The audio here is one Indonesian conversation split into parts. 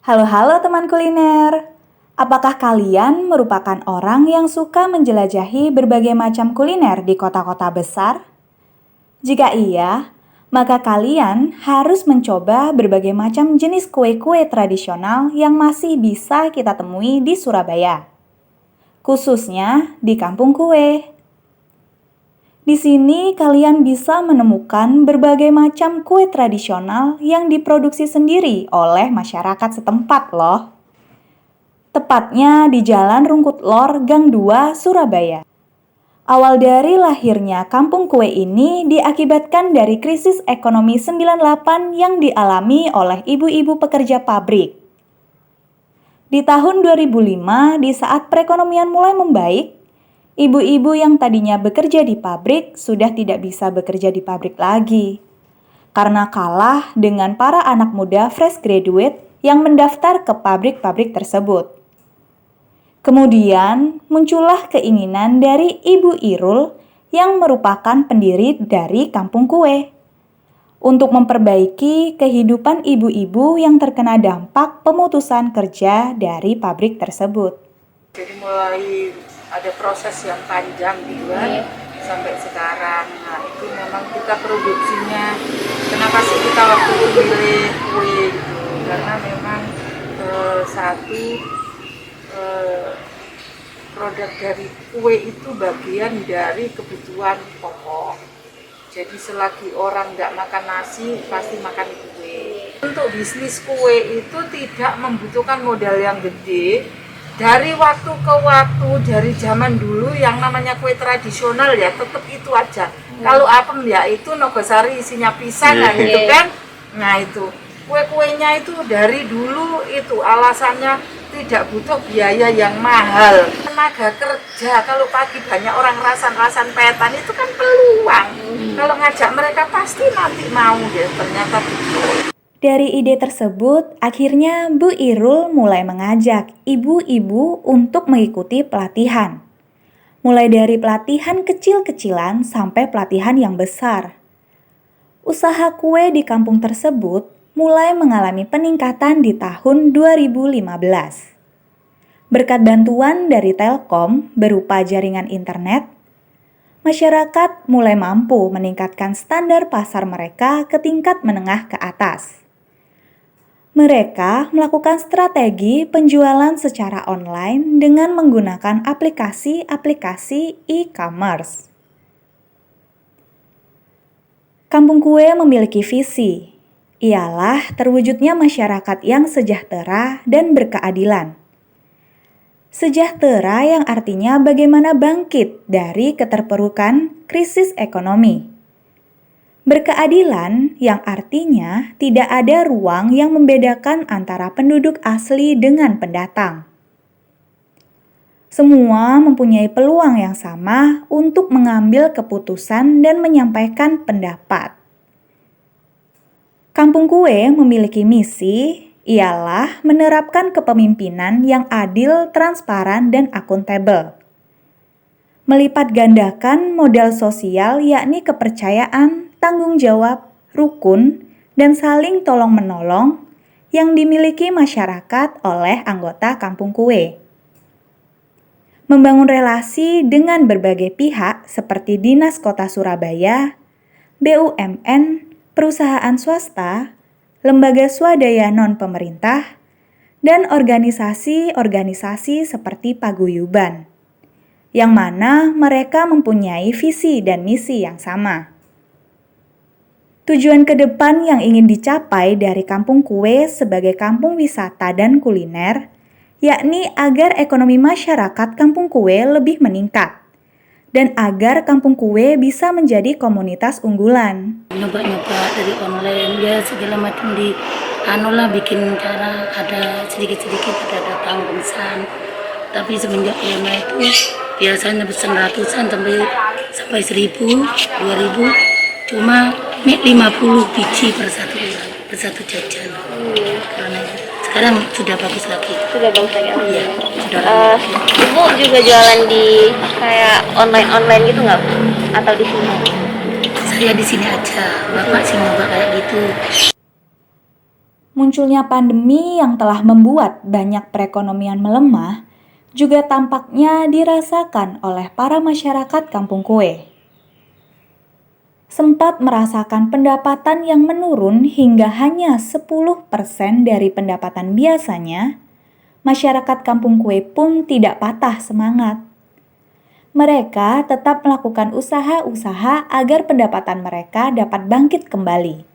Halo teman kuliner. Apakah kalian merupakan orang yang suka menjelajahi berbagai macam kuliner di kota-kota besar? Jika iya, maka kalian harus mencoba berbagai macam jenis kue-kue tradisional yang masih bisa kita temui di Surabaya, khususnya di Kampung Kue. Di sini kalian bisa menemukan berbagai macam kue tradisional yang diproduksi sendiri oleh masyarakat setempat loh. Tepatnya di Jalan Rungkut Lor, Gang 2, Surabaya. Awal dari lahirnya Kampung Kue ini diakibatkan dari krisis ekonomi 98 yang dialami oleh ibu-ibu pekerja pabrik. Di tahun 2005, di saat perekonomian mulai membaik, ibu-ibu yang tadinya bekerja di pabrik sudah tidak bisa bekerja di pabrik lagi. Karena kalah dengan para anak muda fresh graduate yang mendaftar ke pabrik-pabrik tersebut. Kemudian muncullah keinginan dari Ibu Irul yang merupakan pendiri dari Kampung Kue untuk memperbaiki kehidupan ibu-ibu yang terkena dampak pemutusan kerja dari pabrik tersebut. Jadi mulai ada proses yang panjang gitu kan, sampai sekarang. Nah itu memang kita produksinya, kenapa sih kita waktu itu milih kue gitu, karena memang produk dari kue itu bagian dari kebutuhan pokok. Jadi selagi orang nggak makan nasi, pasti makan kue. Untuk bisnis kue itu tidak membutuhkan modal yang gede. Dari waktu ke waktu, dari zaman dulu yang namanya kue tradisional ya tetap itu aja. Kalau apem ya itu nogosari isinya pisang gitu kan. Nah itu kue-kuenya itu dari dulu itu alasannya tidak butuh biaya yang mahal. Tenaga kerja, kalau pagi banyak orang rasan-rasan petan itu kan peluang. Kalau ngajak mereka pasti nanti mau deh, ternyata betul. Dari ide tersebut, akhirnya Bu Irul mulai mengajak ibu-ibu untuk mengikuti pelatihan. Mulai dari pelatihan kecil-kecilan sampai pelatihan yang besar. Usaha kue di kampung tersebut mulai mengalami peningkatan di tahun 2015. Berkat bantuan dari Telkom berupa jaringan internet, masyarakat mulai mampu meningkatkan standar pasar mereka ke tingkat menengah ke atas. Mereka melakukan strategi penjualan secara online dengan menggunakan aplikasi-aplikasi e-commerce. Kampung Kue memiliki visi, ialah terwujudnya masyarakat yang sejahtera dan berkeadilan. Sejahtera yang artinya bagaimana bangkit dari keterpurukan krisis ekonomi. Berkeadilan yang artinya tidak ada ruang yang membedakan antara penduduk asli dengan pendatang. Semua mempunyai peluang yang sama untuk mengambil keputusan dan menyampaikan pendapat. Kampung Kue memiliki misi, ialah menerapkan kepemimpinan yang adil, transparan, dan akuntabel. Melipat gandakan modal sosial yakni kepercayaan, tanggung jawab, rukun, dan saling tolong-menolong yang dimiliki masyarakat oleh anggota Kampung Kue. Membangun relasi dengan berbagai pihak seperti Dinas Kota Surabaya, BUMN, perusahaan swasta, lembaga swadaya non-pemerintah, dan organisasi-organisasi seperti paguyuban, yang mana mereka mempunyai visi dan misi yang sama. Tujuan ke depan yang ingin dicapai dari Kampung Kue sebagai kampung wisata dan kuliner, yakni agar ekonomi masyarakat Kampung Kue lebih meningkat, dan agar Kampung Kue bisa menjadi komunitas unggulan. Nyoba-nyoba dari online, ya segala macam bikin cara ada sedikit-sedikit ada penggemsan. Tapi semenjak corona itu biasanya pesan ratusan sampai 1.000, 2.000, cuma 50 biji per satu jajan. Karena sekarang sudah bagus lagi. Sudah bagus lagi. Iya, sudah. Ibu juga jualan di kayak online gitu nggak, Bu? Atau di sini? Saya di sini aja, Bapak sih nyoba kayak gitu. Munculnya pandemi yang telah membuat banyak perekonomian melemah juga tampaknya dirasakan oleh para masyarakat Kampung Kue. Sempat merasakan pendapatan yang menurun hingga hanya 10% dari pendapatan biasanya, masyarakat Kampung Kue pun tidak patah semangat. Mereka tetap melakukan usaha-usaha agar pendapatan mereka dapat bangkit kembali.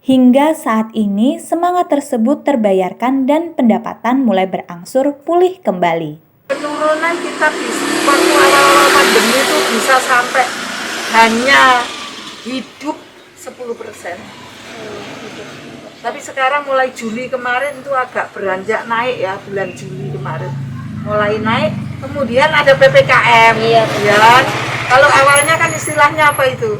Hingga saat ini semangat tersebut terbayarkan dan pendapatan mulai berangsur pulih kembali. Penurunan kita waktu awal-awal pandemi itu bisa sampai hanya hidup 10%. Tapi sekarang mulai Juli kemarin itu agak beranjak naik ya, bulan Juli kemarin mulai naik. Kemudian ada PPKM, Iya, ya. Kalau awalnya kan istilahnya apa itu?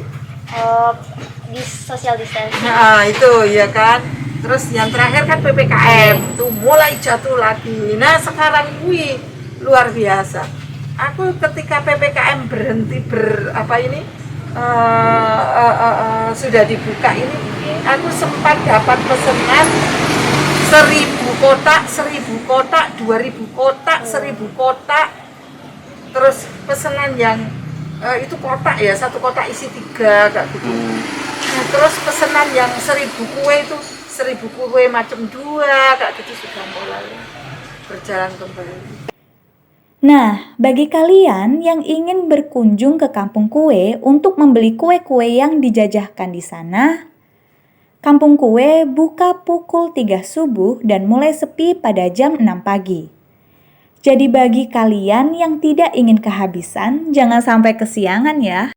Di social distancing. Nah itu ya kan. Terus yang terakhir kan PPKM, tuh mulai jatuh lagi. Nah sekarang luar biasa. Aku ketika PPKM berhenti sudah dibuka ini, aku sempat dapat pesanan 1.000 kotak, 1.000 kotak, 2.000 kotak, 1.000 kotak. Terus pesanan yang itu kotak ya, satu kotak isi 3 kayak gitu. Nah, terus pesanan yang 1.000 kue itu 1.000 kue macam 2 kayak gitu sudah mulai berjalan kembali. Nah, bagi kalian yang ingin berkunjung ke Kampung Kue untuk membeli kue-kue yang dijajahkan di sana, Kampung Kue buka pukul 3 subuh dan mulai sepi pada jam 6 pagi. Jadi bagi kalian yang tidak ingin kehabisan, jangan sampai kesiangan ya.